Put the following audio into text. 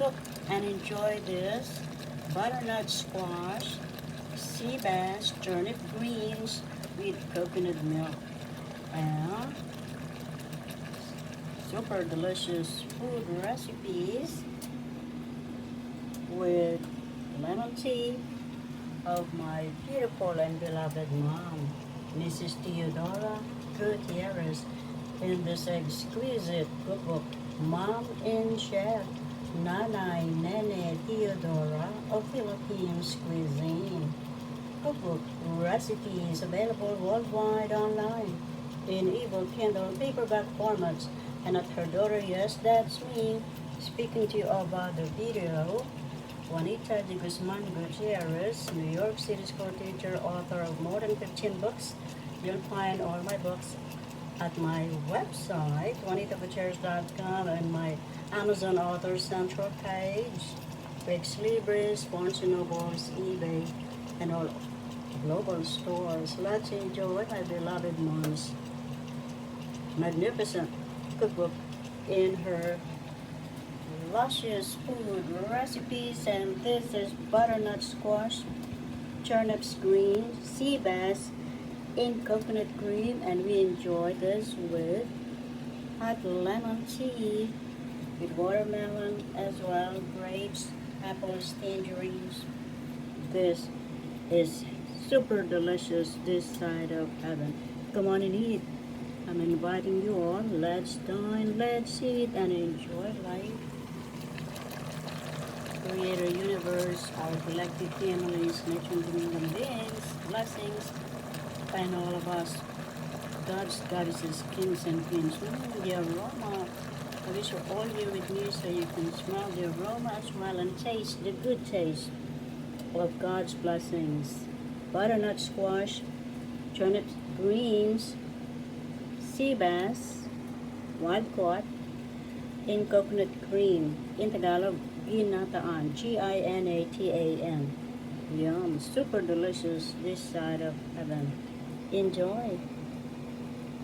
cook and enjoy this butternut squash, sea bass, turnip greens with coconut milk. And super delicious food recipes with lemon tea of my beautiful and beloved mom, Mrs. Teodora Gutierrez, in this exquisite cookbook, Mom and Chef Nanay Nene Teodora of Philippines Cuisine. Cookbook recipes available worldwide online in ebook, Kindle, paperback formats. And at her daughter, yes, that's me, speaking to you about the video. Juanita Gutierrez, New York City school teacher, author of more than 15 books. You'll find all my books at my website, juanitagutierrez.com, and my Amazon author central page, Bix Libris, Barnes & Nobles, eBay, and all global stores. Let's enjoy my beloved mom's magnificent cookbook in her luscious food recipes. And this is butternut squash, turnips green, sea bass in coconut cream, and we enjoy this with hot lemon tea with watermelon as well, grapes, apples, tangerines. This is super delicious this side of heaven. Come on and eat. I'm inviting you all. Let's dine, let's eat, and enjoy life. Creator universe, our collective families, nurturing kingdom beings, blessings, and all of us, gods, goddesses, kings, and queens. The aroma. I wish you're all here with me so you can smell the aroma as well and taste the good taste of God's blessings. Butternut squash, turnip greens, sea bass, wild caught, in coconut cream. In Tagalog, Ginata, Ginatan. Yum, super delicious this side of heaven. Enjoy.